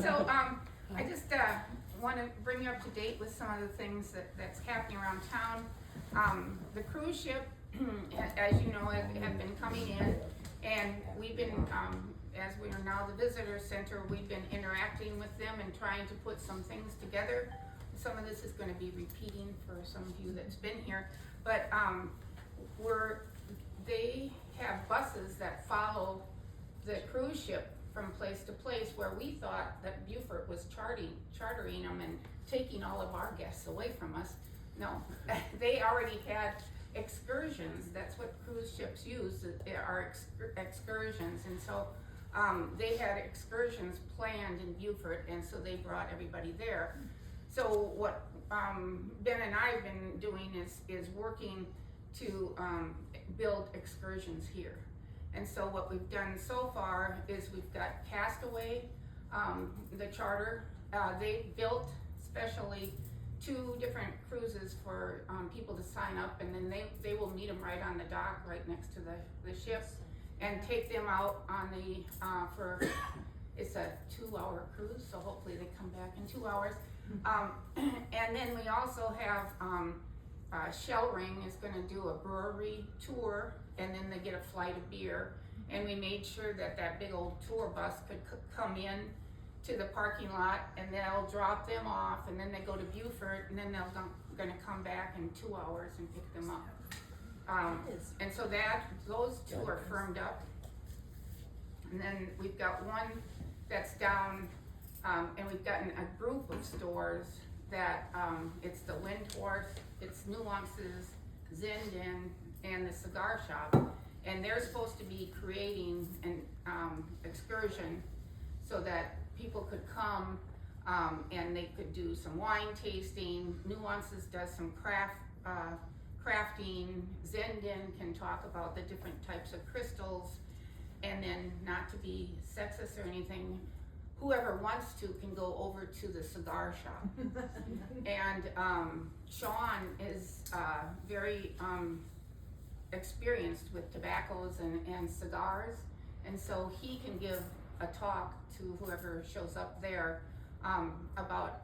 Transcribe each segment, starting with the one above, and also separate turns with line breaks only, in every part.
So I just want to bring you up to date with some of the things that's happening around town. The cruise ship, as you know, have been coming in, and we've been, as we are now the visitor center, we've been interacting with them and trying to put some things together. Some of this is going to be repeating for some of you that's been here, but they have buses that follow the cruise ship from place to place, where we thought that Beaufort was chartering them and taking all of our guests away from us. No, they already had excursions. That's what cruise ships use, are excursions. And so they had excursions planned in Beaufort, and so they brought everybody there. So what Ben and I have been doing is working to build excursions here. And so what we've done so far is we've got Castaway, the charter. They built specially 2 different cruises for people to sign up, and then they will meet them right on the dock, right next to the ships, and take them out on the, it's a 2-hour cruise, so hopefully they come back in 2 hours. And then we also have Shellring is gonna do a brewery tour, and then they get a flight of beer. And we made sure that big old tour bus could come in to the parking lot, and they'll drop them off, and then they go to Beaufort, and then they're gonna come back in 2 hours and pick them up. And so those 2 are firmed up. And then we've got one that's down, and we've gotten a group of stores that it's the Windhorse, it's Nuances, Zindan, and the Cigar Shop, and they're supposed to be creating an excursion so that people could come and they could do some wine tasting. Nuances does some crafting. Zindan can talk about the different types of crystals, and then, not to be sexist or anything, whoever wants to can go over to the cigar shop. And Sean is very experienced with tobaccos and cigars, and so he can give a talk to whoever shows up there about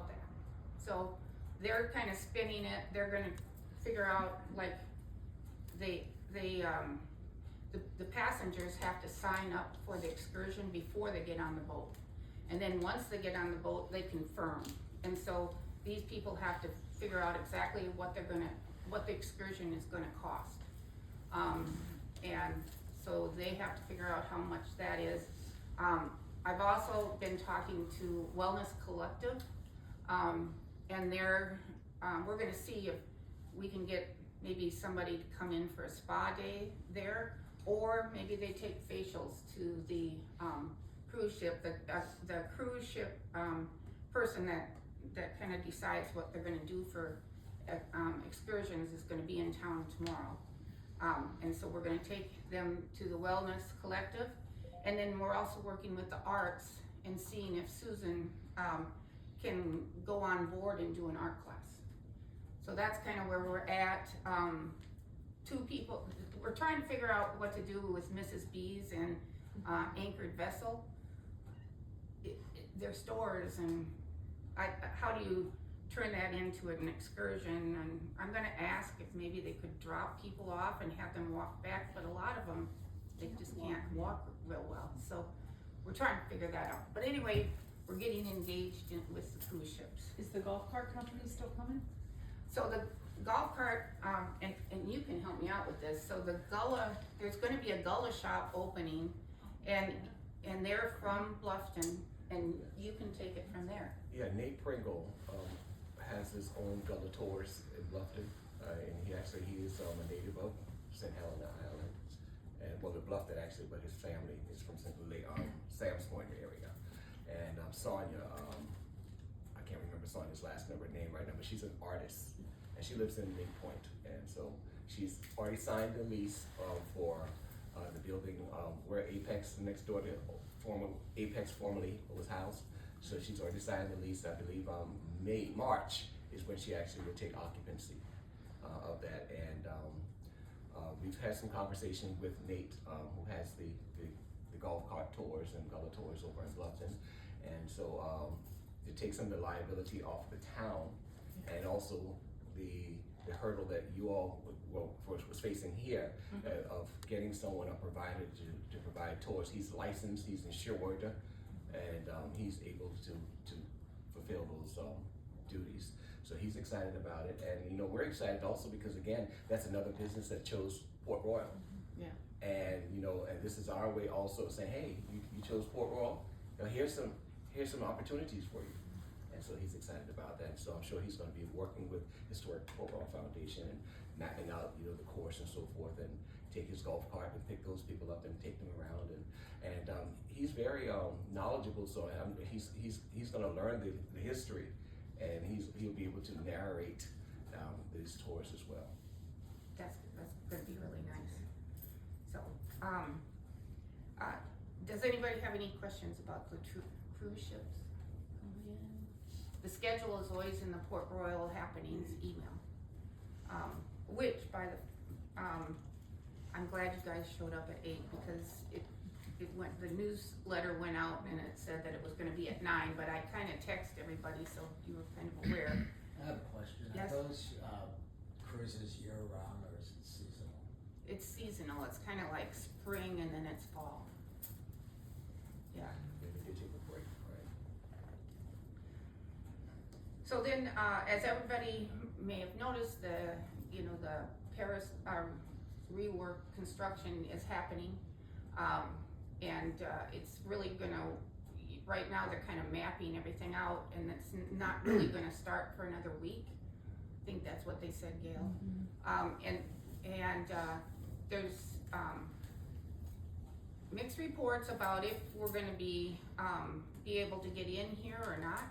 that. So they're kind of spinning it. They're going to figure out, like, the passengers have to sign up for the excursion before they get on the boat, and then once they get on the boat, they confirm. And so these people have to figure out exactly what the excursion is going to cost, and so they have to figure out how much that is. I've also been talking to Wellness Collective, and we're going to see if we can get maybe somebody to come in for a spa day there, or maybe they take facials to the cruise ship. The cruise ship person that kind of decides what they're going to do for excursions is going to be in town tomorrow, and so we're going to take them to the Wellness Collective, and then we're also working with the arts and seeing if Susan can go on board and do an art class. So that's kind of where we're at. 2 people, we're trying to figure out what to do with Mrs. B's and Anchored Vessel. They're stores, and how do you turn that into an excursion? And I'm gonna ask if maybe they could drop people off and have them walk back, but a lot of them, they just can't walk real well. So we're trying to figure that out. But anyway, we're getting engaged with the cruise ships.
Is the golf cart company still coming?
So the golf cart, and you can help me out with this. So the Gullah, there's going to be a Gullah shop opening, and they're from Bluffton, and you can take it from there.
Yeah, Nate Pringle has his own Gullah Tours in Bluffton, and he is a native of St. Helena Island, and well, Bluffton actually, but his family is from Sam's Point area. And Sonia, I can't remember Sonia's last name right now, but she's an artist, and she lives in Lake Point, and so she's already signed the lease for the building where Apex, next door to Apex formerly was housed. So she's already signed the lease. I believe March is when she actually will take occupancy of that. And we've had some conversation with Nate, who has the golf cart tours and gullah tours over in Bluffton. And so, it takes some of the liability off the town, and also the hurdle that you all was facing here, of getting someone, a provider to provide tours. He's licensed, he's insured, and he's able to fulfill those duties. So he's excited about it, and you know, we're excited also because again, that's another business that chose Port Royal.
Yeah.
And you know, and this is our way also of saying, hey, you chose Port Royal. Now here's some opportunities for you. And so he's excited about that. So I'm sure he's going to be working with Historic Port Royal Foundation and mapping out, you know, the course and so forth, and take his golf cart and pick those people up and take them around. And he's very knowledgeable. So he's going to learn the history, and he'll be able to narrate these tours as well.
That's gonna be really nice. So, does anybody have any questions about the cruise ships coming in? The schedule is always in the Port Royal Happenings email. Which by the, I'm glad you guys showed up at 8 because the newsletter went out and it said that it was gonna be at 9, but I kinda text everybody so you were kind of aware.
I have a question.
Yes.
Are those cruises year round or is it seasonal?
It's seasonal, it's kinda like spring and then it's fall. Yeah.
Maybe they take a break, right?
So then, as everybody may have noticed, the Paris, rework construction is happening. And it's really gonna, right now they're kind of mapping everything out and it's not really gonna start for another week. I think that's what they said, Gail. There's, mixed reports about if we're gonna be able to get in here or not.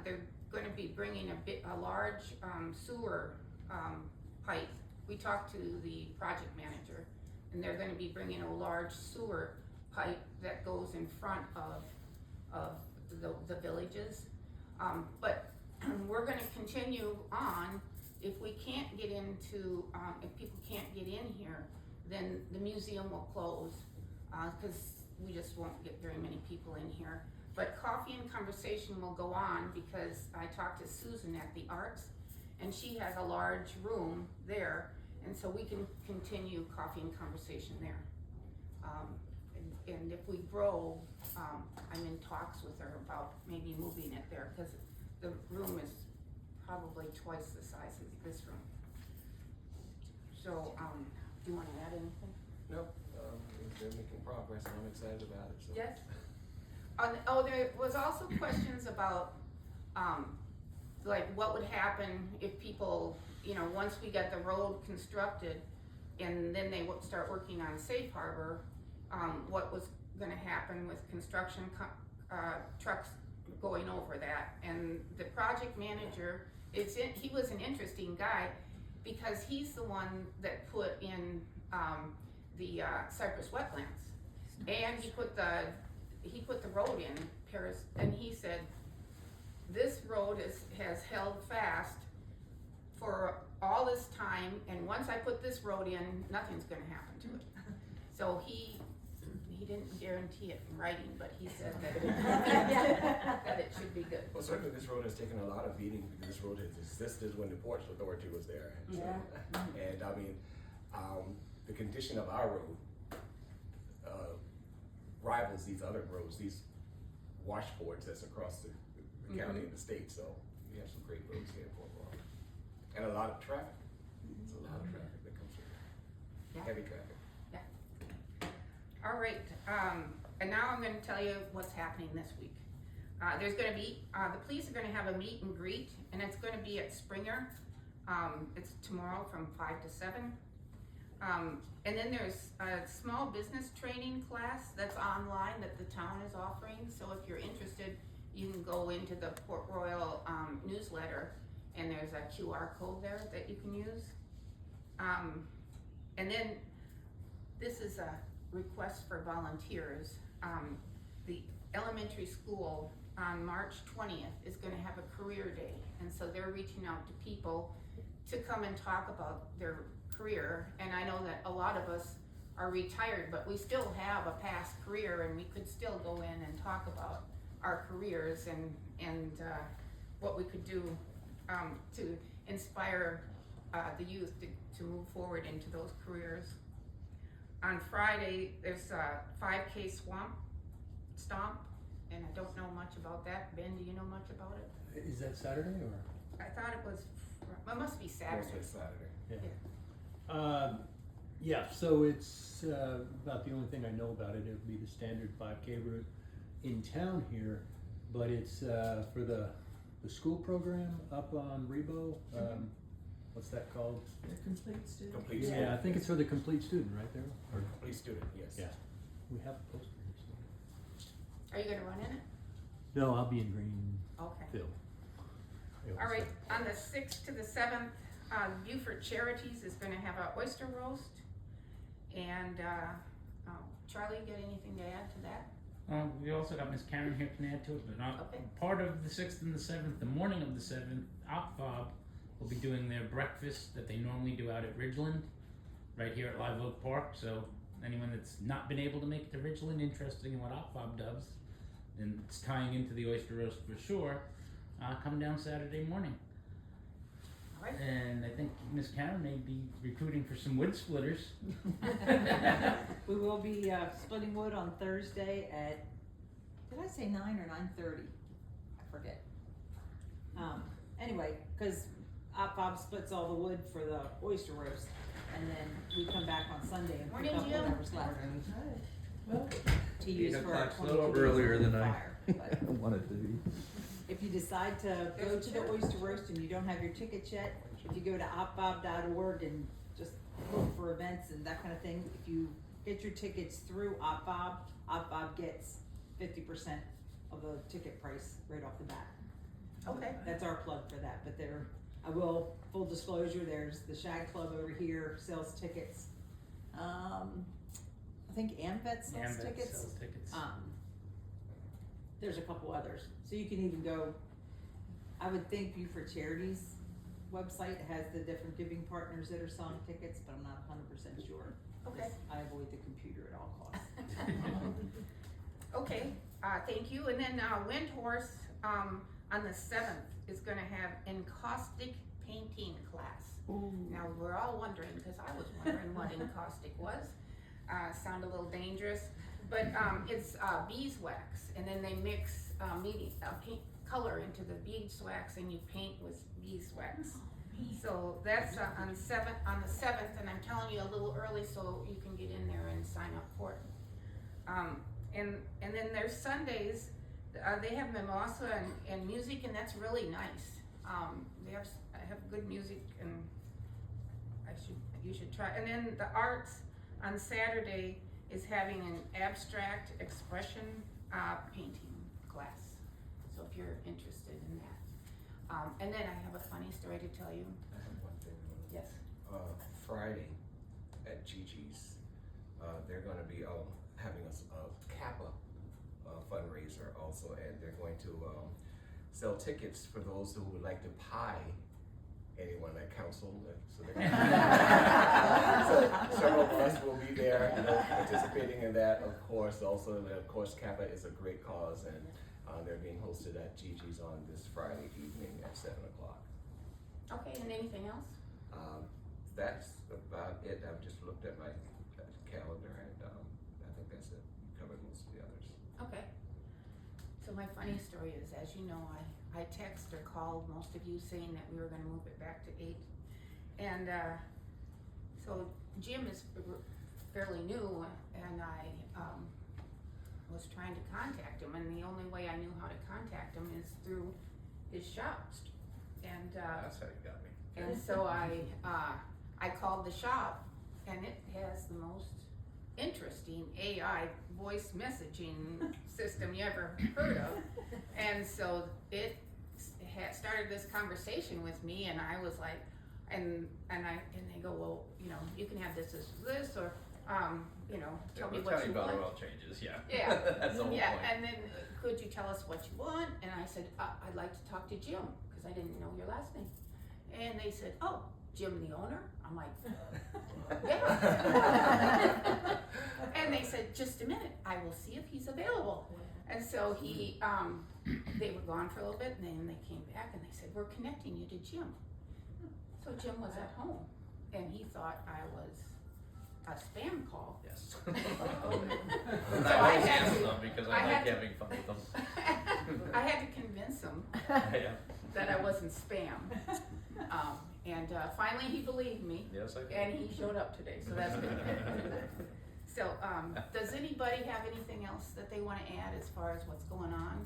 They're gonna be bringing a large sewer pipe. We talked to the project manager, and they're gonna be bringing a large sewer pipe that goes in front of the villages. But we're gonna continue on. If we can't get into, if people can't get in here, then the museum will close, cause we just won't get very many people in here. But coffee and conversation will go on because I talked to Susan at the Arts, and she has a large room there, and so we can continue coffee and conversation there. And if we grow, I'm in talks with her about maybe moving it there, cause the room is probably twice the size of this room. So, do you wanna add anything?
No, they're making progress, and I'm excited about it. So.
Yes. There was also questions about, like what would happen if people, once we got the road constructed and then they would start working on Safe Harbor, what was gonna happen with construction trucks going over that. And the project manager, he was an interesting guy because he's the one that put in the Cypress wetlands, and he put the road in Paris, and he said this road has held fast for all this time, and once I put this road in, nothing's gonna happen to it. So he didn't guarantee it in writing, but he said that it should be good.
Well, certainly this road has taken a lot of beating because this road has existed when the Ports Authority was there. So, and I mean, the condition of our road rivals these other roads, these washboards that's across the county and the state. So we have some great roads here in Port Royal, and a lot of traffic. It's a lot of traffic that comes through.
Yeah.
Heavy traffic.
All right, and now I'm gonna tell you what's happening this week. There's gonna be, the police are gonna have a meet and greet, and it's gonna be at Springer. It's tomorrow from 5 to 7. And then there's a small business training class that's online that the town is offering. So if you're interested, you can go into the Port Royal newsletter, and there's a QR code there that you can use. And then this is a request for volunteers. The elementary school on March 20th is gonna have a career day. And so they're reaching out to people to come and talk about their career. And I know that a lot of us are retired, but we still have a past career, and we could still go in and talk about our careers and what we could do to inspire the youth to move forward into those careers. On Friday, there's a 5K stomp, and I don't know much about that. Ben, do you know much about it?
Is that Saturday or?
I thought it was, it must be Saturday.
Mostly Saturday.
Yeah. Yeah, so it's about the only thing I know about it. It would be the standard 5K route in town here, but it's for the school program up on Rebo. What's that called?
The complete student.
Complete
Yeah,
student.
I think it's for the complete student right there. Or,
Complete student, yes.
yeah, we have a poster here. So.
Are you gonna run in it?
No, I'll be in Greenville.
Okay. All right, on the 6th to the 7th, Beaufort Charities is gonna have a oyster roast. And, Charlie, you got anything to add to that?
We also got Miss Karen here can add to it, but not
Okay.
part of the 6th and the 7th, the morning of the 7th, OpFob will be doing their breakfast that they normally do out at Ridgeland, right here at Live Oak Park. So anyone that's not been able to make it to Ridgeland, interested in what OpFob does, and it's tying into the oyster roast for sure, come down Saturday morning.
All right.
And I think Miss Karen may be recruiting for some wood splitters.
We will be splitting wood on Thursday at, did I say 9 or 9:30? I forget. Anyway, cause Bob splits all the wood for the oyster roast, and then we come back on Sunday and pick
Morning,
up
Jim.
whatever's left
Well,
to use
8
for our
o'clock's a
22
little
days
earlier
on
than I
fire. But
wanted to be.
if you decide to go to the oyster roast and you don't have your tickets yet, if you go to opbob.org and just look for events and that kind of thing, if you get your tickets through OpBob gets 50% of the ticket price right off the bat.
Okay.
That's our plug for that, but full disclosure, there's the Shag Club over here, sells tickets. I think AmVet sells
Amvet
tickets.
sells tickets.
There's a couple others, so you can even go, I would think Beaufort Charities website has the different giving partners that are selling tickets, but I'm not 100% sure.
Okay.
I avoid the computer at all costs.
Okay, thank you. And then Windhorse on the 7th is gonna have encaustic painting class. Now, we're all wondering, because I was wondering what encaustic was. Sound a little dangerous, but it's beeswax, and then they mix paint color into the beeswax, and you paint with beeswax. So that's on the 7th, and I'm telling you a little early so you can get in there and sign up for it. And then there's Sundays, they have mimosa and music, and that's really nice. They have good music, and you should try. And then the arts on Saturday is having an abstract expression painting class. So if you're interested in that. And then I have a funny story to tell you.
I have one thing.
Yes.
Friday at Gigi's, they're gonna be having a Kappa fundraiser also, and they're going to sell tickets for those who would like to pie anyone at council. So several of us will be there, participating in that. Of course, also, of course, Kappa is a great cause, and they're being hosted at Gigi's on this Friday evening at 7 o'clock.
Okay, and anything else?
That's about it. I've just looked at my calendar, and I think that's it. Covered most of the others.
Okay. So my funny story is, as you know, I text or called most of you saying that we were gonna move it back to 8. And so Jim is fairly new, and I was trying to contact him, and the only way I knew how to contact him is through his shop. And
That's how you got me.
and so I called the shop, and it has the most interesting AI voice messaging system you ever heard of. And so it had started this conversation with me, and I was like, and they go, well, you can have this, or tell me what you want.
oil changes, yeah.
Yeah.
That's the whole
Yeah,
point.
and then could you tell us what you want? And I said, I'd like to talk to Jim, because I didn't know your last name. And they said, oh, Jim the owner? I'm like, yeah. And they said, just a minute, I will see if he's available. And so they were gone for a little bit, and then they came back and they said, we're connecting you to Jim. So Jim was at home, and he thought I was a spam call.
Yes.
So
And
I
I always
had
answer
to-
them because
I
I
had
like
to-
having fun with them.
I had to convince him
Yeah.
that I wasn't spam. And finally he believed me,
Yes, I can.
and he showed up today, so that's good. So, does anybody have anything else that they wanna add as far as what's going on?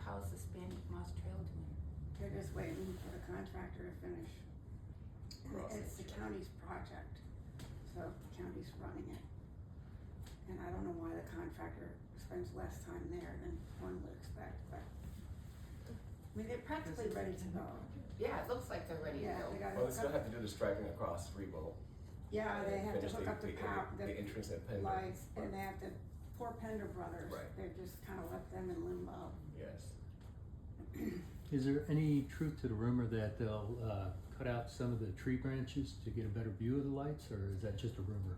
How's the Spanish Moss Trail doing?
They're just waiting for the contractor to finish. It's the county's project, so the county's running it. And I don't know why the contractor spends less time there than one would expect, but, I mean, they're practically ready to go.
Yeah, it looks like they're ready to
Yeah,
go.
they gotta
Well, they
hook
still
up,
have to do the striping across Freebo.
yeah, they have to
Finish
hook up the
the entrance at Pender.
lights, and they have to, poor Pender Brothers,
Right.
they've just kinda left them in limbo.
Yes.
Is there any truth to the rumor that they'll cut out some of the tree branches to get a better view of the lights, or is that just a rumor?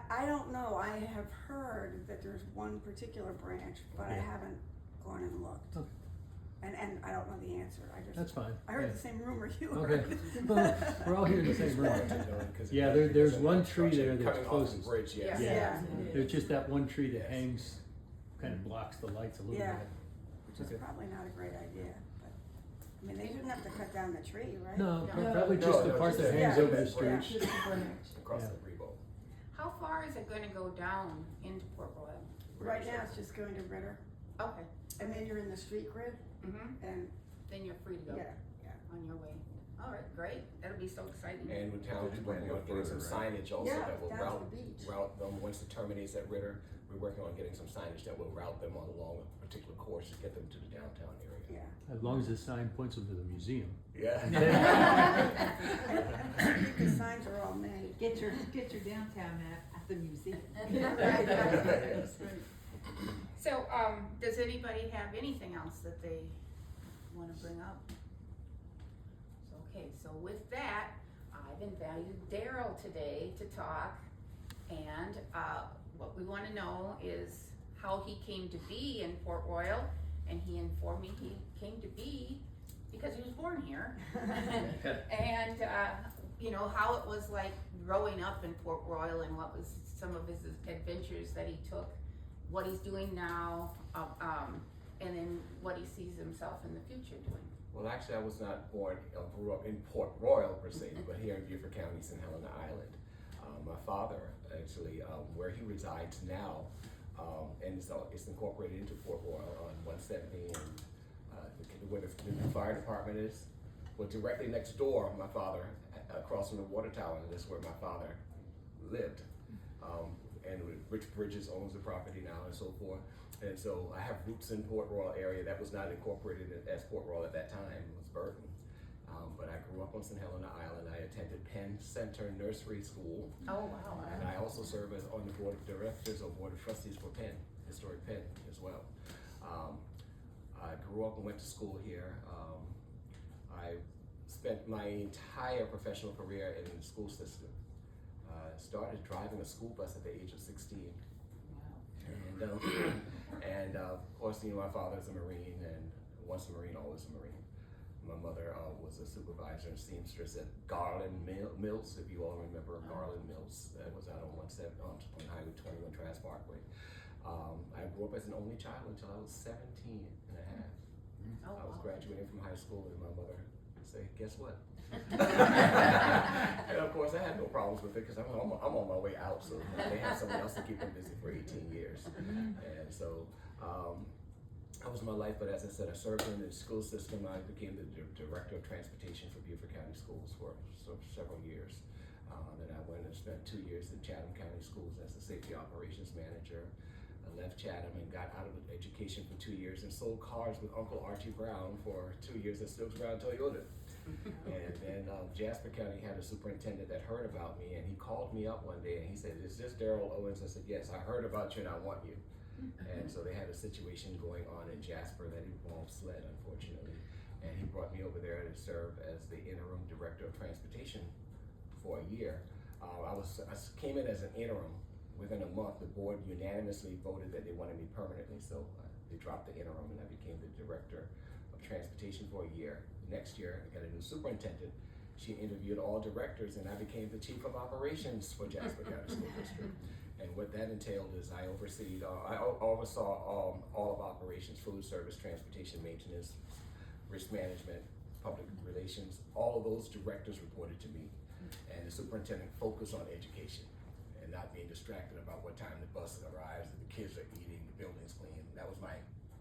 I don't know, I have heard that there's one particular branch, but I
Yeah.
haven't gone and looked.
Okay.
And I don't know the answer,
That's fine.
I heard
Yeah.
the same rumor you
Okay.
heard.
Well, we're all hearing the same rumor. Yeah, there's one tree there that's
Coming off the
closest.
bridge, yes.
Yeah.
There's just that one tree that
Yes.
hangs, kind of blocks the lights a little
Yeah.
bit.
Which is
Okay.
probably not a great idea, but, I mean, they shouldn't have to cut down the tree, right?
No,
No.
probably
No,
just the
no,
part
just
that
the-
hangs
yeah,
over the
that
street.
branch.
Yeah.
Across
Yeah.
the Freebo.
How far is it gonna go down into Port Royal?
Right now, it's just going to Ritter,
Okay.
and then you're in the street grid,
Mm-hmm.
and,
Then you're free to go
yeah,
on your way. All right, great. That'll be so exciting.
And with town, we're working on getting some signage also
Yeah,
that will
down to the beach.
route them, once it terminates at Ritter, we're working on getting some signage that will route them on along a particular course to get them to the downtown area.
yeah.
As long as the sign points them to the museum.
Yeah.
And the signs are all made.
Get your downtown at the museum.
So, does anybody have anything else that they wanna bring up? Okay, so with that, I've invited Darryl today to talk, and, what we wanna know is how he came to be in Port Royal, and he informed me he came to be because he was born here. And, you know, how it was like growing up in Port Royal and what was some of his adventures that he took, what he's doing now, and then what he sees himself in the future doing.
Well, actually, I was not born, grew up in Port Royal per se, but here in Beaufort County, St. Helena Island. My father, actually, where he resides now, and it's incorporated into Port Royal on 170, and where the new fire department is. Well, directly next door, my father, across from the water tower, that's where my father lived. And Rich Bridges owns the property now and so forth. And so I have roots in Port Royal area that was not incorporated as Port Royal at that time, it was Burton. But I grew up on St. Helena Island. I attended Penn Center Nursery School.
Oh, wow.
And I also serve as on the board of directors or board of trustees for Penn, historic Penn as well. I grew up and went to school here. I spent my entire professional career in the school system. Started driving a school bus at the age of 16. And of course, you know, my father's a Marine, and once a Marine, always a Marine. My mother was a supervisor and seamstress at Garland Mills, if you all remember Garland Mills. That was out on Highway 21 Trask Parkway. I grew up as an only child until I was 17 and a half.
Oh,
I was
wow.
graduating from high school, and my mother would say, guess what? And of course, I had no problems with it because I'm on my way out, so they had someone else to keep them busy for 18 years. And so that was my life, but as I said, I served in the school system. I became the director of transportation for Beaufort County Schools for several years. Then I went and spent 2 years in Chatham County Schools as the safety operations manager. I left Chatham and got out of education for 2 years and sold cars with Uncle Archie Brown for 2 years at Stokes Brown Toyota. And then Jasper County had a superintendent that heard about me, and he called me up one day and he said, "Is this Darryl Owens?" I said, "Yes, I heard about you and I want you." And so they had a situation going on in Jasper that involved SLED, unfortunately. and he brought me over there to serve as the interim director of transportation for a year. I came in as an interim. Within a month, the board unanimously voted that they wanted me permanently, so they dropped the interim and I became the director of transportation for a year. Next year, I got a new superintendent. She interviewed all directors and I became the chief of operations for Jasper County School District. And what that entailed is I oversaw all of operations, food service, transportation, maintenance, risk management, public relations. All of those directors reported to me. And the superintendent focused on education and not being distracted about what time the bus arrives and the kids are eating, the building's clean. That was my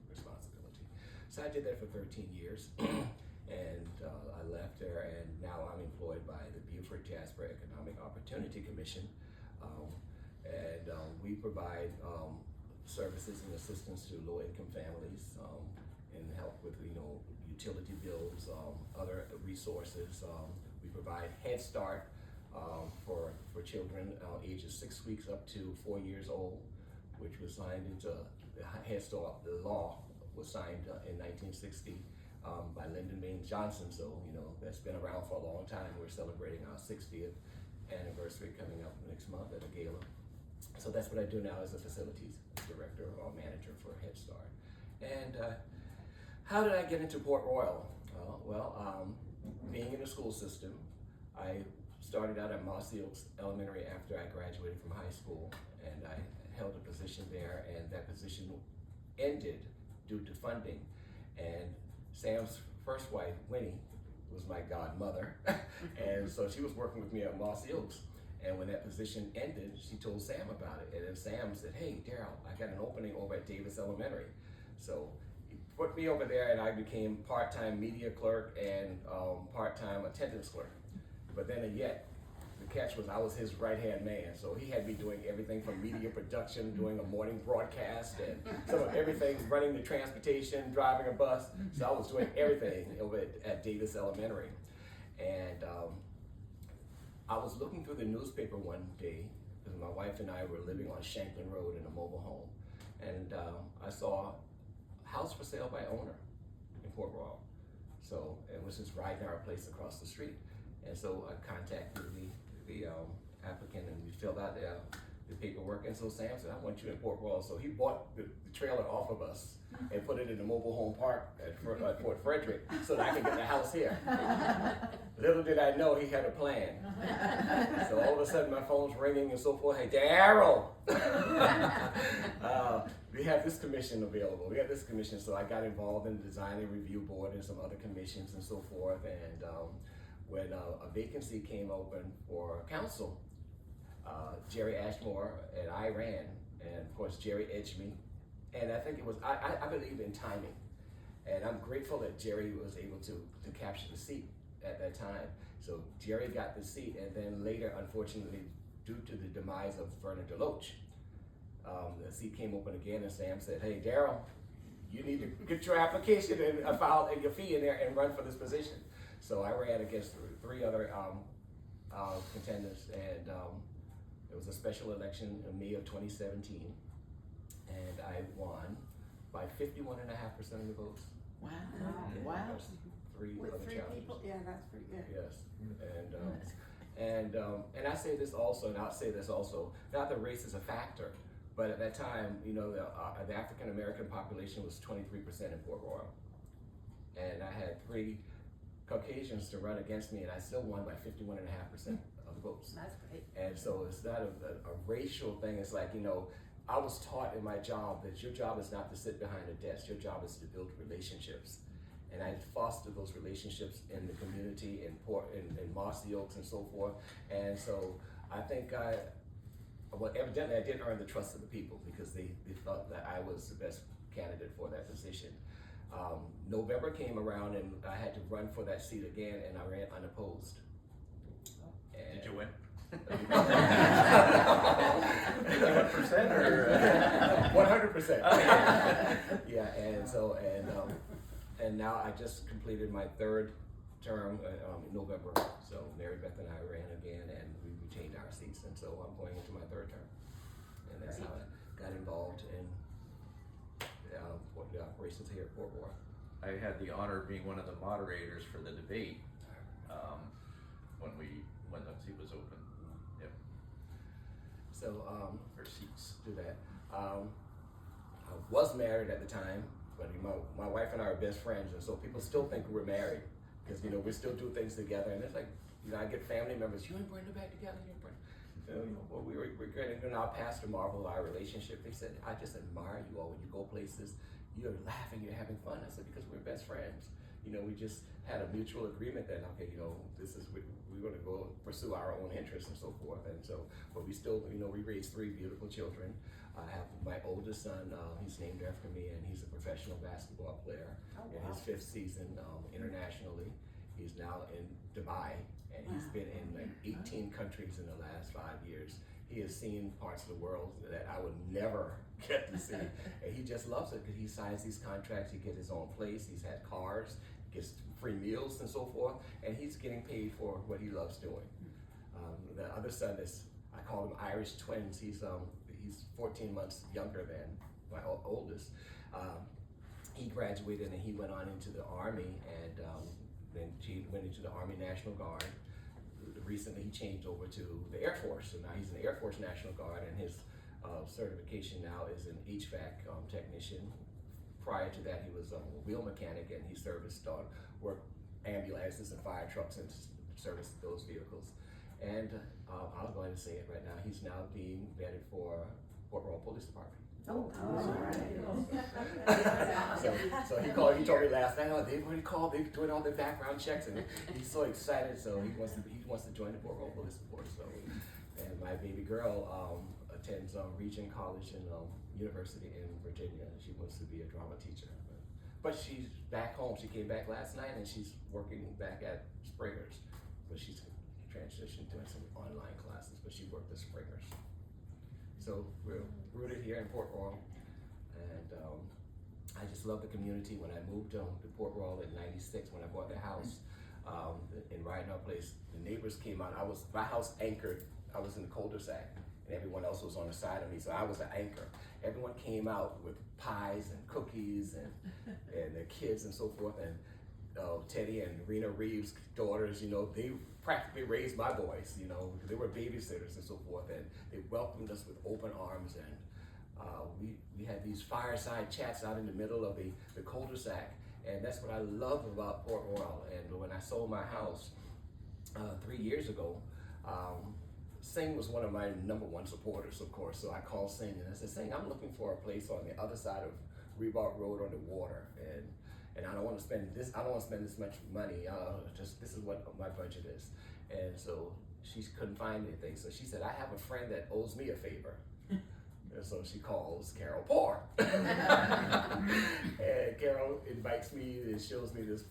responsibility. So I did that for 13 years. And I left there, and now I'm employed by the Beaufort Jasper Economic Opportunity Commission. We provide services and assistance to low-income families and help with, utility bills, other resources. We provide Head Start for children ages 6 weeks up to 4 years old, which was signed into the Head Start. The law was signed in 1960 by Lyndon Baines Johnson. So that's been around for a long time. We're celebrating our 60th anniversary coming up next month at a gala. So that's what I do now as a facilities director or manager for Head Start. And how did I get into Port Royal? Being in the school system, I started out at Mossy Oaks Elementary after I graduated from high school, and I held a position there, and that position ended due to funding. And Sam's first wife, Winnie, was my godmother, and so she was working with me at Mossy Oaks. And when that position ended, she told Sam about it. And then Sam said, "Hey, Darryl, I got an opening over at Davis Elementary." So he put me over there and I became part-time media clerk and part-time attendance clerk. But then yet, the catch was I was his right-hand man. So he had me doing everything from media production, doing a morning broadcast, and some of everything, running the transportation, driving a bus. So I was doing everything over at Davis Elementary. And I was looking through the newspaper one day, because my wife and I were living on Shanklin Road in a mobile home, and I saw a house for sale by owner in Port Royal. So it was just right in our place across the street. And so I contacted the applicant, and we filled out the paperwork. And so Sam said, "I want you in Port Royal." So he bought the trailer off of us and put it in the mobile home park at Fort Frederick so that I could get the house here. Little did I know he had a plan. So all of a sudden my phone's ringing and so forth. "Hey, Darryl, we have this commission available. We have this commission." So I got involved in the design and review board and some other commissions and so forth. And when a vacancy came open for council, Jerry Ashmore and I ran, and of course Jerry edged me. And I think it was, I believe in timing. And I'm grateful that Jerry was able to capture the seat at that time. So Jerry got the seat, and then later, unfortunately, due to the demise of Vernon DeLoach, the seat came open again, and Sam said, "Hey, Darryl, you need to get your application and file and your fee in there and run for this position." So I ran against three other contenders, and it was a special election in May of 2017, and I won by 51.5% of the votes.
Wow.
And
Wow.
there's three
With
other
three
challengers.
people, yeah, that's pretty good.
Yes, and I say this also, and I'll say this also, not that race is a factor, but at that time, the African American population was 23% in Port Royal, and I had 3 Caucasians to run against me, and I still won by 51.5% of the votes.
That's great.
And so it's not a racial thing. It's like, I was taught in my job that your job is not to sit behind a desk. Your job is to build relationships. And I fostered those relationships in the community, in Mossy Oaks and so forth. And so I think evidently I did earn the trust of the people, because they thought that I was the best candidate for that position. November came around and I had to run for that seat again, and I ran unopposed. And
Did you win?
51% or 100%. Yeah, and now I just completed my 3rd term in November. So Mary Beth and I ran again, and we retained our seats, and so I'm going into my 3rd term, and that's how I got involved in the operations here at Port Royal.
I had the honor of being one of the moderators for the debate, when the seat was open. Yep,
So,
for seats.
do that. I was married at the time, but my wife and I are best friends, and so people still think we're married because we still do things together. And it's like I get family members, you and Brenda back together, you and Brenda. Well, we're getting to our pastor marvel our relationship. They said, I just admire you all when you go places. You're laughing, you're having fun. I said, because we're best friends. We just had a mutual agreement that this is we're going to go pursue our own interests and so forth. And so, but we still, we raised 3 beautiful children. I have my oldest son. He's named after me, and he's a professional basketball player in his 5th season internationally. He's now in Dubai, and he's been in like 18 countries in the last 5 years. He has seen parts of the world that I would never get to see, and he just loves it because he signs these contracts. He gets his own place. He's had cars, gets free meals and so forth, and he's getting paid for what he loves doing. The other son is, I call them Irish twins. He's 14 months younger than my oldest. He graduated and he went on into the Army, and then he went into the Army National Guard. Recently he changed over to the Air Force, so now he's in the Air Force National Guard, and his certification now is an HVAC technician. Prior to that, he was a wheel mechanic, and he serviced worked ambulances and fire trucks and serviced those vehicles. And I'll go ahead and say it right now, he's now being vetted for Port Royal Police Department. So he told me last night, they've already called, they're doing all the background checks, and he's so excited, so he wants to join the Port Royal Police Force. So, and my baby girl attends Regent College and University in Virginia. She wants to be a drama teacher, but she's back home. She came back last night, and she's working back at Springer's, but she's transitioned to some online classes, but she worked at Springer's. So we're rooted here in Port Royal, and I just love the community. When I moved to Port Royal in '96, when I bought the house in Riding Our Place, the neighbors came out. My house anchored. I was in the cul-de-sac, and everyone else was on the side of me, so I was an anchor. Everyone came out with pies and cookies and their kids and so forth, and Teddy and Rena Reeves' daughters, they practically raised my boys, they were babysitters and so forth, and they welcomed us with open arms, and we had these fireside chats out in the middle of the cul-de-sac, and that's what I love about Port Royal. And when I sold my house 3 years ago, Singh was one of my #1 supporters, of course, so I called Singh and I said, Singh, I'm looking for a place on the other side of Reebok Road on the water, and I don't want to spend this much money. This is what my budget is. And so she couldn't find anything. So she said, I have a friend that owes me a favor. And so she calls Carol Poor. And Carol invites me and shows me this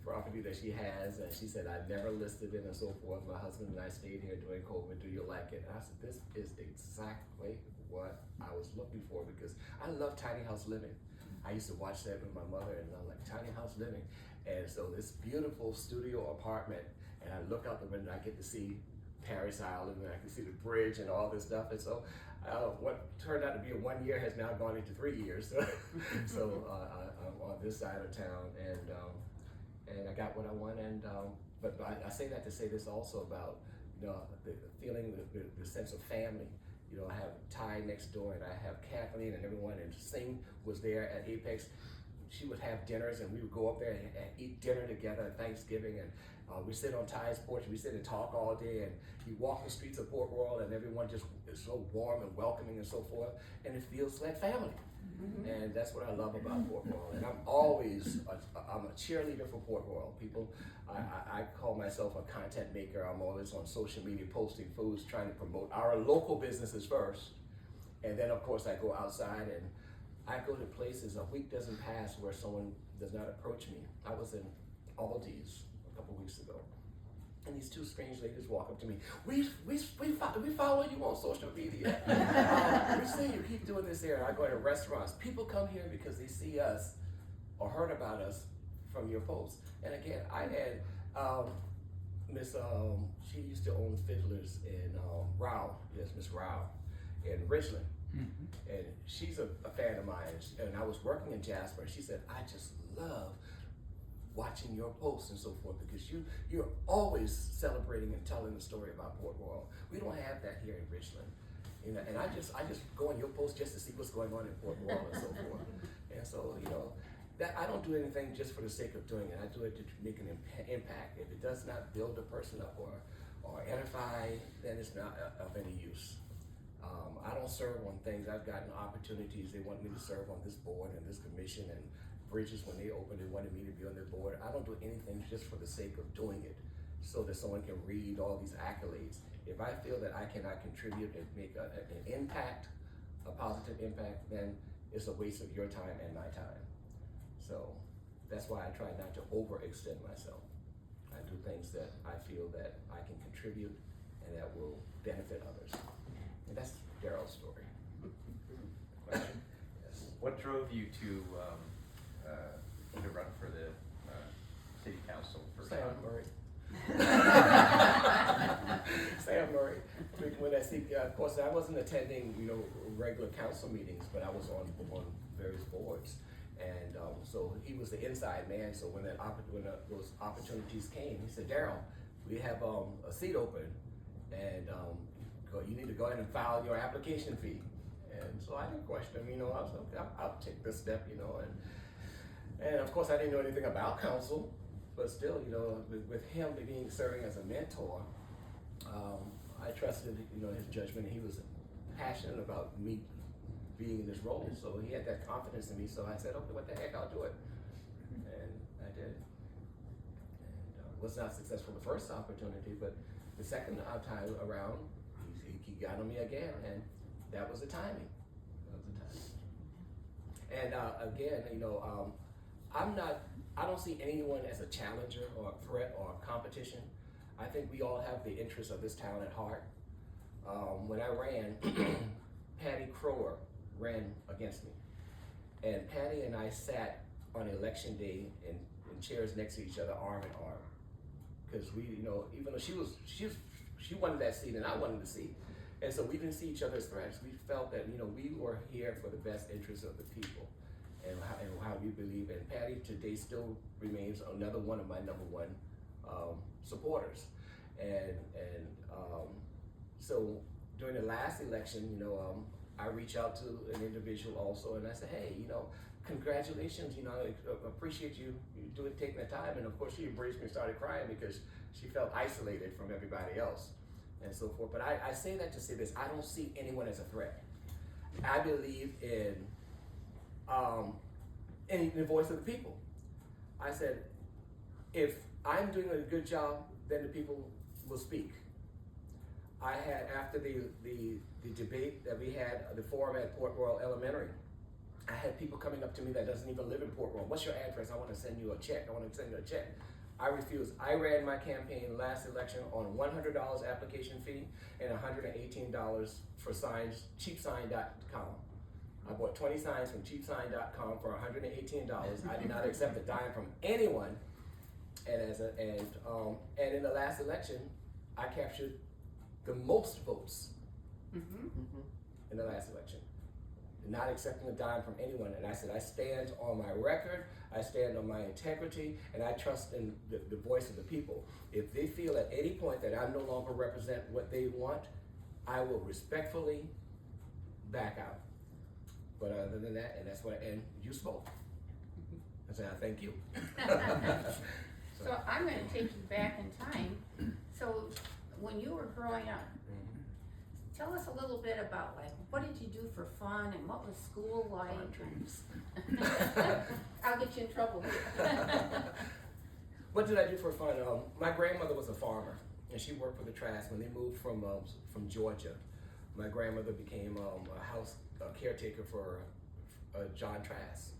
property that she has. And she said, I never listed it and so forth. My husband and I stayed here during COVID. Do you like it? And I said, this is exactly what I was looking for, because I love tiny house living. I used to watch that with my mother, and I'm like, tiny house living. And so this beautiful studio apartment, and I look out the window, I get to see Paris Island, and I can see the bridge and all this stuff. And so what turned out to be a 1 year has now gone into 3 years. So I'm on this side of town, and I got what I want. And but I say that to say this also about the feeling, the sense of family. I have Ty next door, and I have Kathleen and everyone, and Singh was there at Apex. She would have dinners, and we would go up there and eat dinner together at Thanksgiving, and we sit on Ty's porch, we sit and talk all day, and you walk the streets of Port Royal, and everyone just is so warm and welcoming and so forth, and it feels like family. And that's what I love about Port Royal. And I'm a cheerleader for Port Royal. People, I call myself a content maker. I'm always on social media posting foods, trying to promote our local businesses first. And then of course I go outside, and I go to places, a week doesn't pass where someone does not approach me. I was in Aldi's a couple weeks ago, and these 2 strange ladies walk up to me. We follow you on social media. We see you keep doing this here. I go to restaurants. People come here because they see us or heard about us from your posts. And again, I had Miss, she used to own Fiddlers in Rao. Yes, Miss Rao in Richland. And she's a fan of mine. And I was working in Jasper. She said, I just love watching your posts and so forth, because you're always celebrating and telling the story about Port Royal. We don't have that here in Richland. You know, and I just go on your post just to see what's going on in Port Royal and so forth. And so, you know, that I don't do anything just for the sake of doing it. I do it to make an impact. If it does not build a person up or edify, then it's not of any use. I don't serve on things. I've gotten opportunities. They want me to serve on this board and this commission, and Bridges, when they opened, they wanted me to be on their board. I don't do anything just for the sake of doing it so that someone can read all these accolades. If I feel that I cannot contribute and make an impact, a positive impact, then it's a waste of your time and my time. So that's why I try not to overextend myself. I do things that I feel that I can contribute and that will benefit others. And that's Darryl's story.
Question?
Yes.
What drove you to run for the city council for
Sam Murray. Sam Murray. When I see, of course, I wasn't attending, you know, regular council meetings, but I was on various boards, and so he was the inside man. So when those opportunities came, he said, "Darryl, we have a seat open, and you need to go ahead and file your application fee." And so I didn't question him. You know, I was like, I'll take this step. You know, and of course I didn't know anything about council. But still, you know, with him serving as a mentor, I trusted, you know, his judgment. He was passionate about me being in this role, so he had that confidence in me. So I said, okay, what the heck, I'll do it, and I did. And was not successful the first opportunity, but the second time around, he got on me again, and that was the timing. That was the timing. And again, you know, I don't see anyone as a challenger or a threat or a competition. I think we all have the interests of this town at heart. When I ran, Patty Crower ran against me. And Patty and I sat on election day in chairs next to each other, arm in arm. Because we, you know, even though she wanted that seat and I wanted the seat. And so we didn't see each other as threats. We felt that, you know, we were here for the best interests of the people. And how we believe, and Patty today still remains another one of my number one supporters. And so during the last election, you know, I reached out to an individual also, and I said, hey, you know, congratulations, you know, I appreciate you taking the time. And of course she embraced me and started crying because she felt isolated from everybody else and so forth. But I say that to say this, I don't see anyone as a threat. I believe in the voice of the people. I said, if I'm doing a good job, then the people will speak. I had, after the debate that we had, the forum at Port Royal Elementary, I had people coming up to me that doesn't even live in Port Royal. What's your address? I want to send you a check. I want to send you a check. I refused. I ran my campaign last election on $100 application fee and $118 for signs, cheapsign.com. I bought 20 signs from cheapsign.com for $118. I did not accept a dime from anyone. And in the last election, I captured the most votes in the last election. Not accepting a dime from anyone. And I said, I stand on my record, I stand on my integrity, and I trust in the voice of the people. If they feel at any point that I no longer represent what they want, I will respectfully back out. But other than that, and that's what, and you spoke. I said, I thank you.
So I'm gonna take you back in time. So when you were growing up, tell us a little bit about, like, what did you do for fun and what was school like? I'll get you in trouble here.
What did I do for fun? My grandmother was a farmer, and she worked for the Trask. When they moved from Georgia, my grandmother became a caretaker for John Trask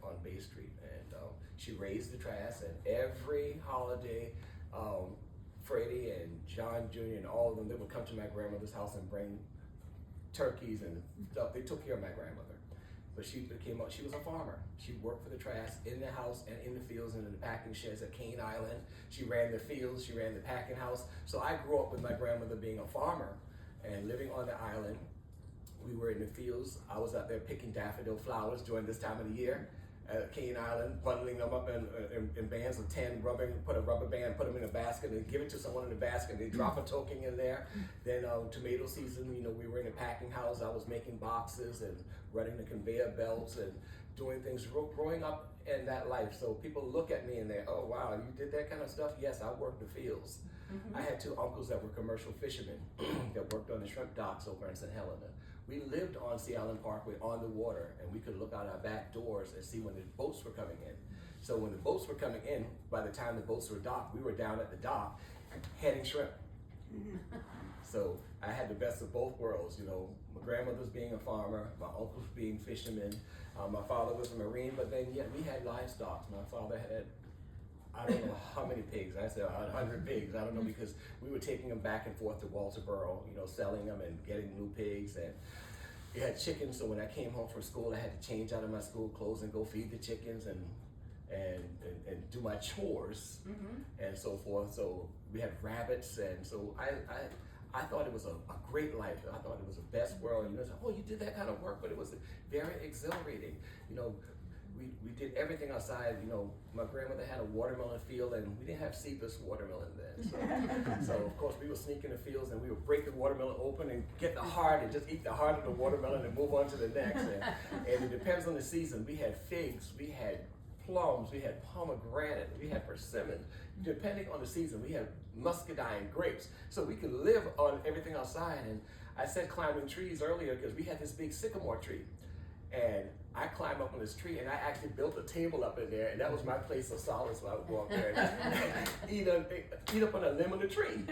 on Bay Street, and she raised the Trask. And every holiday, Freddie and John Jr. and all of them, they would come to my grandmother's house and bring turkeys and stuff. They took care of my grandmother. But she was a farmer. She worked for the Trask in the house and in the fields and in the packing sheds at Cane Island. She ran the fields, she ran the packing house. So I grew up with my grandmother being a farmer and living on the island. We were in the fields. I was out there picking daffodil flowers during this time of the year. at Cane Island, bundling them up in bands of 10, put a rubber band, put them in a basket, and give it to someone in the basket. They drop a token in there. Then tomato season, you know, we were in a packing house. I was making boxes and running the conveyor belts and doing things, growing up in that life. So people look at me and they, oh wow, you did that kind of stuff? Yes, I worked the fields. I had 2 uncles that were commercial fishermen that worked on the shrimp docks over in St. Helena. We lived on Sea Island Parkway on the water, and we could look out our back doors and see when the boats were coming in. So when the boats were coming in, by the time the boats were docked, we were down at the dock heading shrimp. So I had the best of both worlds, you know, my grandmother's being a farmer, my uncles being fishermen, my father was a Marine, but then yet we had livestock. My father had, I don't know how many pigs. I said 100 pigs. I don't know, because we were taking them back and forth to Walterboro, you know, selling them and getting new pigs. And we had chickens, so when I came home from school, I had to change out of my school clothes and go feed the chickens and do my chores and so forth. So we had rabbits, and so I thought it was a great life. I thought it was the best world. You know, it's like, oh, you did that kind of work, but it was very exhilarating. You know, we did everything outside. You know, my grandmother had a watermelon field, and we didn't have seedless watermelon then. So of course we would sneak in the fields and we would break the watermelon open and get the heart and just eat the heart of the watermelon and move on to the next. And it depends on the season. We had figs, we had plums, we had pomegranate, we had persimmon. Depending on the season, we had muscadine, grapes. So we could live on everything outside. And I said climbing trees earlier because we had this big sycamore tree. And I climbed up on this tree, and I actually built a table up in there, and that was my place of solace when I would go up there and eat up on a limb of the tree.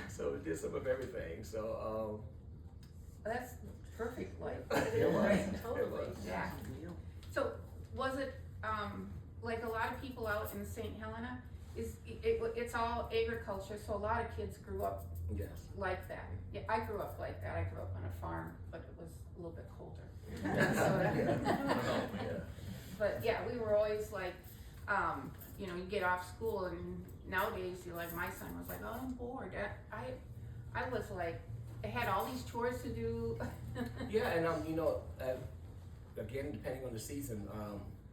So we did some of everything. So
That's perfect life.
It was.
Right,
It
totally.
was.
Yeah. So was it like a lot of people out in St. Helena? It's all agriculture, so a lot of kids grew up
yes.
like that. Yeah, I grew up like that. I grew up on a farm, but it was a little bit colder.
Yeah.
But yeah, we were always like, you know, you get off school, and nowadays, you like, my son was like, oh, I'm bored. I was like, I had all these chores to do.
Yeah, and you know, again, depending on the season,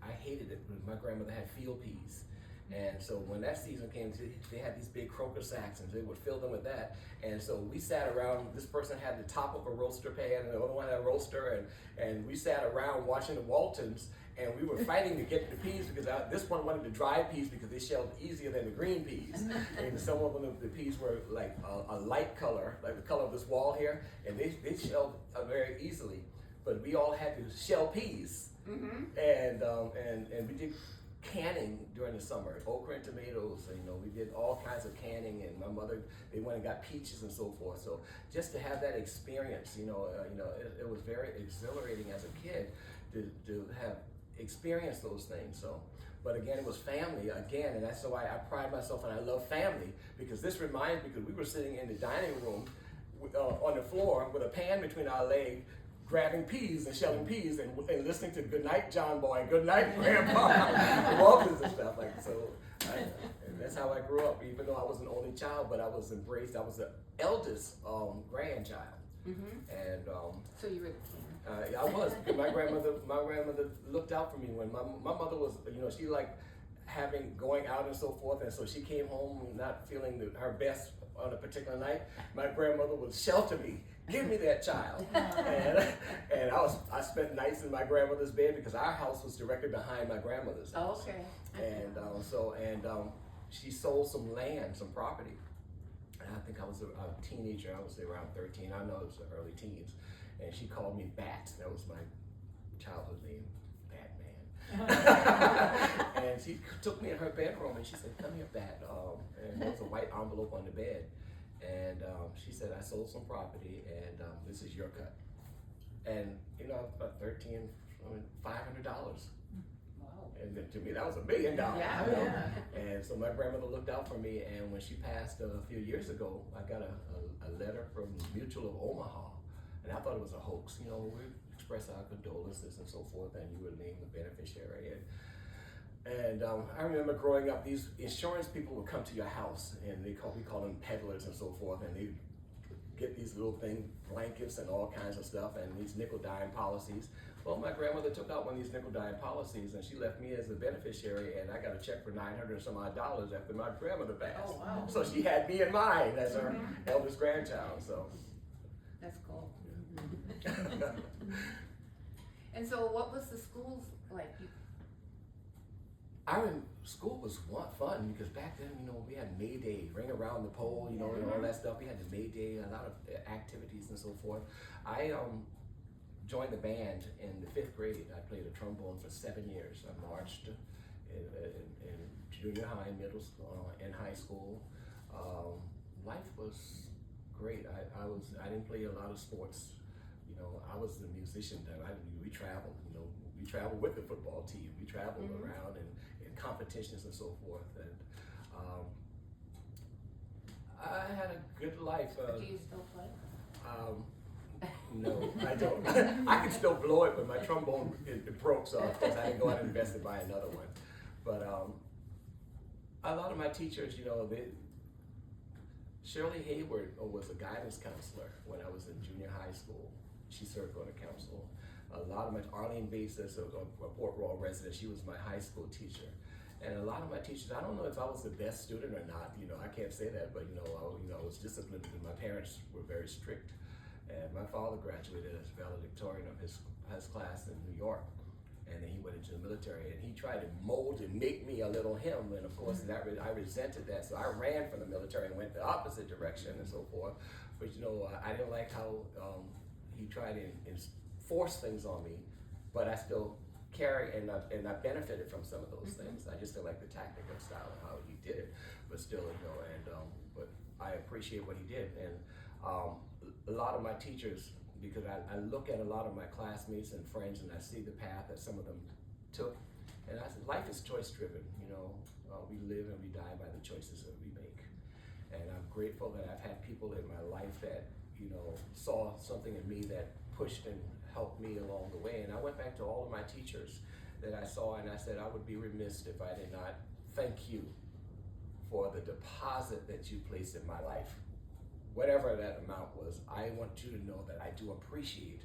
I hated it. My grandmother had field peas. And so when that season came, they had these big croaker sacks, and they would fill them with that. And so we sat around, this person had the top of a roaster pan, and the other one had a roaster, and we sat around watching the Waltons, and we were fighting to get the peas, because this one wanted the dry peas because they shelled easier than the green peas. And some of them, the peas were like a light color, like the color of this wall here, and they shelled very easily. But we all had to shell peas. And we did canning during the summer, okra and tomatoes, and, you know, we did all kinds of canning, and my mother, they went and got peaches and so forth. So just to have that experience, you know, it was very exhilarating as a kid to have experienced those things. So, but again, it was family again, and that's why I pride myself and I love family, because this reminds me, because we were sitting in the dining room on the floor with a pan between our legs, grabbing peas and shelling peas and listening to Good Night John Boy and Good Night Grandpa, Waltons and stuff like that. So and that's how I grew up, even though I was an only child, but I was embraced. I was the eldest grandchild. And
So you were the king.
I was, because my grandmother looked out for me when my mother was, you know, she liked going out and so forth, and so she came home not feeling her best on a particular night. My grandmother would shelter me. Give me that child. And I spent nights in my grandmother's bed, because our house was directly behind my grandmother's house.
Okay.
And she sold some land, some property. And I think I was a teenager. I was around 13. I know it was the early teens. And she called me Bat. That was my childhood name, Batman. And she took me in her bedroom and she said, come here, Bat. And there was a white envelope on the bed. And she said, I sold some property, and this is your cut. And, you know, about $500.
Wow.
And then to me, that was $1 million.
Yeah.
You know? And so my grandmother looked out for me, and when she passed a few years ago, I got a letter from Mutual of Omaha, and I thought it was a hoax. You know, we expressed our condolences and so forth, and you were named the beneficiary. And I remember growing up, these insurance people would come to your house, and we call them peddlers and so forth, and they get these little blankets and all kinds of stuff, and these nickel-dime policies. Well, my grandmother took out one of these nickel-dime policies, and she left me as the beneficiary, and I got a check for $900 and some odd after my grandmother passed.
Oh, wow.
So she had me in mind as her eldest grandchild. So.
That's cool. And so what was the schools like?
School was fun because back then, we had May Day, ring around the pole, and all that stuff. We had the May Day, a lot of activities and so forth. I joined the band in the 5th grade. I played a trombone for 7 years. I marched in junior high, middle school, and high school. Life was great. I didn't play a lot of sports. I was the musician that we traveled. We traveled with the football team. We traveled around in competitions and so forth. And I had a good life.
Do you still play?
No, I don't. I can still blow it, but my trombone it broke, so of course I didn't go out and invest and buy another one. But a lot of my teachers, Shirley Hayward was a guidance counselor when I was in junior high school. She served on the council. A lot of Arlene Bates, as a Port Royal resident, she was my high school teacher. And a lot of my teachers, I don't know if I was the best student or not, I can't say that, but I was disciplined because my parents were very strict. And my father graduated as valedictorian of his class in New York. And then he went into the military, and he tried to mold and make me a little him. And of course, I resented that. So I ran from the military and went the opposite direction and so forth. But I didn't like how he tried to enforce things on me, but I still carry and I benefited from some of those things. I just didn't like the tactic and style and how he did it. But still, but I appreciate what he did. And a lot of my teachers, because I look at a lot of my classmates and friends and I see the path that some of them took. And I said, life is choice driven, we live and we die by the choices that we make. And I'm grateful that I've had people in my life that, saw something in me that pushed and helped me along the way. And I went back to all of my teachers that I saw and I said, I would be remiss if I did not thank you for the deposit that you placed in my life. Whatever that amount was, I want you to know that I do appreciate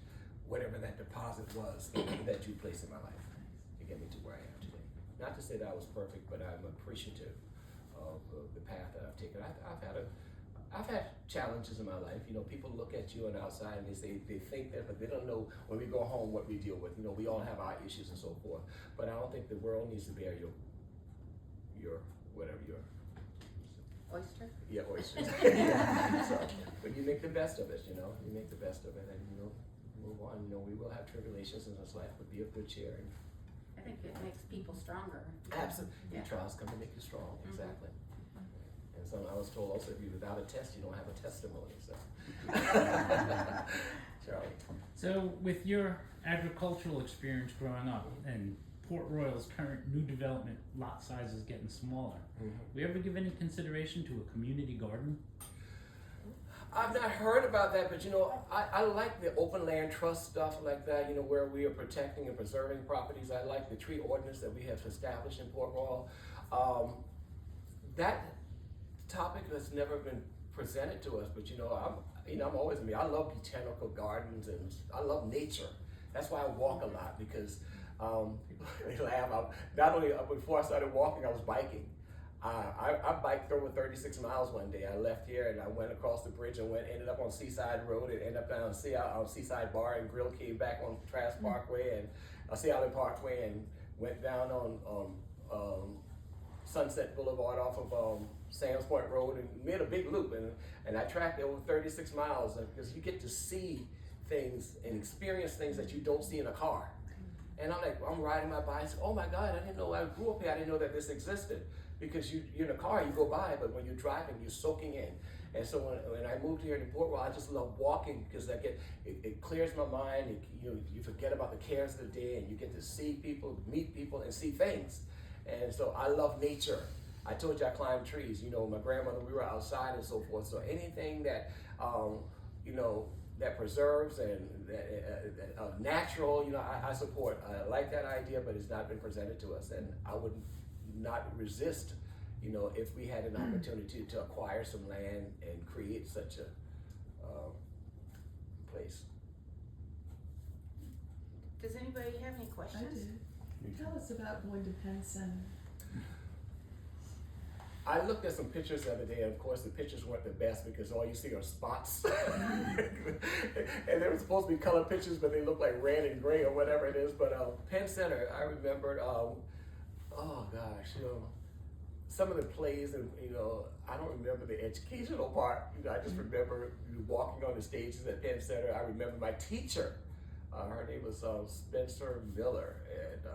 whatever that deposit was that you placed in my life to get me to where I am today. Not to say that I was perfect, but I'm appreciative of the path that I've taken. I've had challenges in my life. People look at you on the outside and they think that, but they don't know when we go home what we deal with. We all have our issues and so forth. But I don't think the world needs to bear your
Oyster?
Yeah, oysters. So, but you make the best of it, you make the best of it and, move on. We will have tribulations in this life, but be of good cheer. And
I think it makes people stronger.
absolutely.
Yeah.
Trials come to make you strong, exactly. And so I was told also, if you're without a test, you don't have a testimony, so. Charlie.
So with your agricultural experience growing up and Port Royal's current new development lot size is getting smaller, we ever give any consideration to a community garden?
I've not heard about that, but I like the open land trust stuff like that, where we are protecting and preserving properties. I like the tree ordinance that we have established in Port Royal. That topic has never been presented to us, but I'm always I love botanical gardens and I love nature. That's why I walk a lot, because they laugh. Not only before I started walking, I was biking. I biked over 36 miles one day. I left here and I went across the bridge and ended up on Seaside Road and ended up down on Seaside Bar and Grill, came back on Trask Parkway and Sea Island Parkway and went down on Sunset Boulevard off of Sands Point Road and made a big loop and I tracked over 36 miles because you get to see things and experience things that you don't see in a car. And I'm riding my bicycle, oh my God, I didn't know, I grew up here, I didn't know that this existed. Because you're in a car, you go by, but when you're driving, you're soaking in. And so when I moved here to Port Royal, I just love walking because it clears my mind. You forget about the cares of the day and you get to see people, meet people, and see things. And so I love nature. I told you I climbed trees. My grandmother, we were outside and so forth. So anything that, that preserves and natural, I support. I like that idea, but it's not been presented to us. And I would not resist, if we had an opportunity to acquire some land and create such a place.
Does anybody have any
I
questions?
do. Tell us about going to Penn Center.
I looked at some pictures the other day, and of course the pictures weren't the best because all you see are spots. And they were supposed to be color pictures, but they look like red and gray or whatever it is. But Penn Center, I remembered, oh gosh, some of the plays, and I don't remember the educational part. I just remember walking on the stages at Penn Center. I remember my teacher. Her name was Spencer Miller, and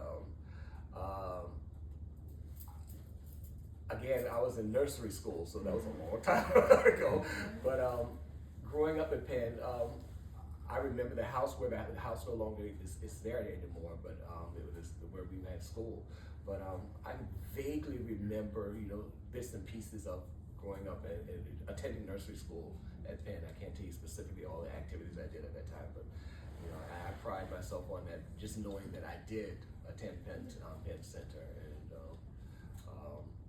again, I was in nursery school, so that was a long time ago. But growing up in Penn, I remember the house where the house no longer is there anymore, but it was where we had school. But I vaguely remember, bits and pieces of growing up and attending nursery school at Penn. I can't tell you specifically all the activities I did at that time, but I pride myself on that, just knowing that I did attend Penn Center, and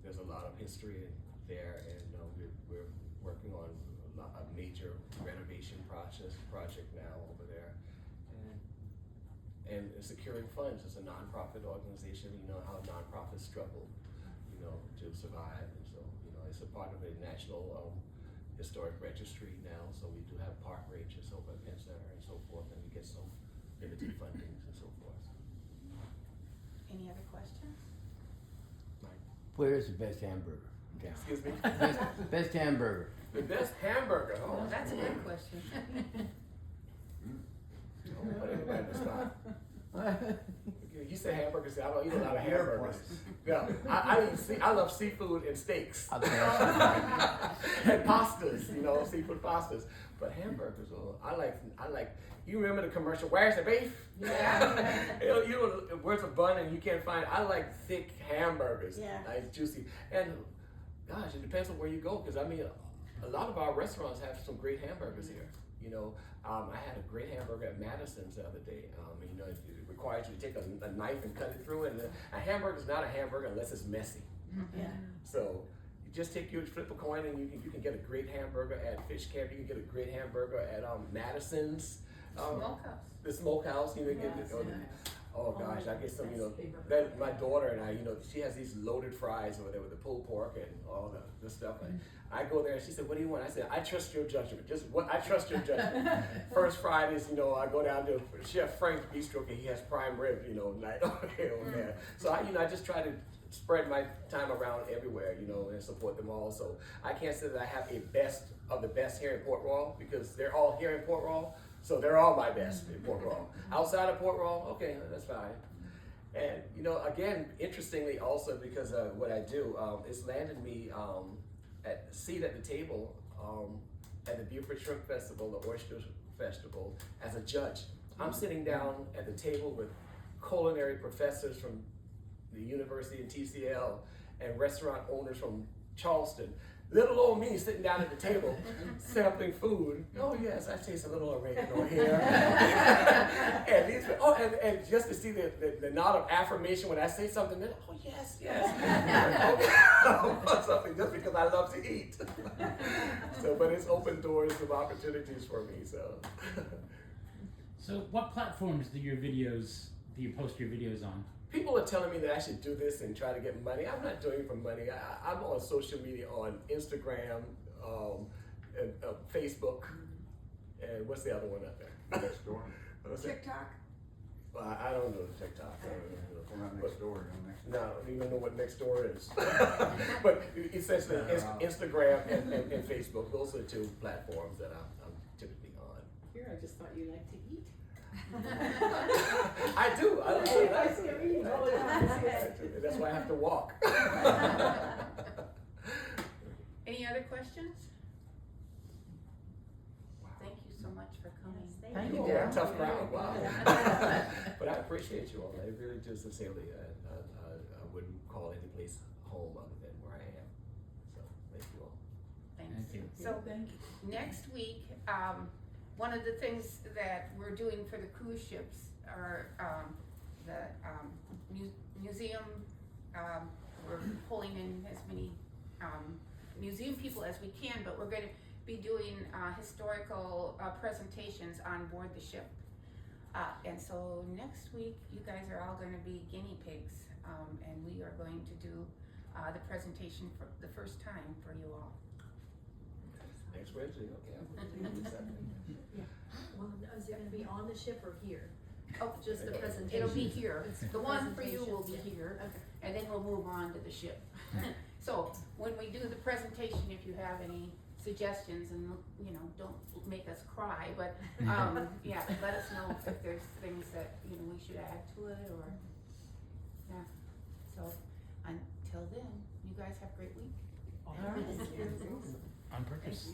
there's a lot of history there, and we're working on a major renovation project now over there, and securing funds. It's a nonprofit organization. You know how nonprofits struggle, to survive, and so it's a part of a national historic registry now. So we do have park rangers over at Penn Center and so forth, and we get some limited fundings and so forth.
Any other questions?
Where's the best hamburger in town?
Excuse me?
Best hamburger.
The best hamburger. Oh,
Well, that's a good question.
Don't put anybody on the spot. You say hamburgers, I don't eat a lot of hamburgers. Yeah, I love seafood and steaks.
Okay.
And pastas, seafood pastas. But hamburgers, I like. You remember the commercial? Where's the beef?
Yeah.
Where's a bun? And you can't find. I like thick hamburgers.
Yeah.
Nice, juicy. And gosh, it depends on where you go. Because a lot of our restaurants have some great hamburgers here. I had a great hamburger at Madison's the other day. It requires you to take a knife and cut it through. And a hamburger is not a hamburger unless it's messy.
Yeah.
So you just flip a coin, and you can get a great hamburger at Fish Camp. You can get a great hamburger at Madison's.
Smokehouse.
The smokehouse, oh gosh, I get some, that my daughter and I, she has these loaded fries over there with the pulled pork and all the stuff. And I go there and she said, "What do you want?" I said, "I trust your judgment. I trust your judgment." First Fridays, I go down to Chef Frank's Bistro, and he has prime rib, night over there. So I just try to spread my time around everywhere, and support them all. So I can't say that I have a best of the best here in Port Royal, because they're all here in Port Royal. So they're all my best in Port Royal. Outside of Port Royal, okay, that's fine. And again, interestingly also, because what I do, it's landed me at seat at the table at the Beaufort Shrimp Festival, the Oyster Festival, as a judge. I'm sitting down at the table with culinary professors from the university and TCL and restaurant owners from Charleston. Little old me sitting down at the table, sampling food. Oh yes, I taste a little oregano here. and just to see the nod of affirmation when I say something, then, oh yes. Something just because I love to eat. But it's opened doors of opportunities for me.
So what platforms do you post your videos on?
People are telling me that I should do this and try to get money. I'm not doing it for money. I'm on social media, on Instagram, and, Facebook, and what's the other one out there?
Next door.
TikTok.
Well, I don't know the TikTok.
Well, not next door.
No, I don't even know what next door is. But essentially, Instagram and Facebook. Those are the two platforms that I'm typically on.
Here, I just thought you liked to eat.
I do. I really like it. That's why I have to walk.
Any other questions? Thank you so much for coming.
Thank
Oh,
you, Darryl.
tough crowd. Wow. But I appreciate you all. I really do sincerely. I wouldn't call any place home other than where I am. So thank you all.
Thanks.
Thank you.
So
Thank you.
next week, one of the things that we're doing for the cruise ships are the museum. We're pulling in as many museum people as we can, but we're going to be doing, historical, presentations on board the ship. And so next week, you guys are all gonna be guinea pigs, and we are going to do, the presentation for the first time for you all.
Next Wednesday, okay.
Well, is it gonna be on the ship or here?
Oh,
Just the presentation?
it'll be here,
It's
the one for you will be
presentation,
here,
Okay.
and then we'll move on to the ship. So, when we do the presentation, if you have any suggestions, and, you know, don't make us cry, but, yeah, let us know if there's things that, you know, we should add to it, or, yeah. So, until then, you guys have a great week.
All right.
On purpose.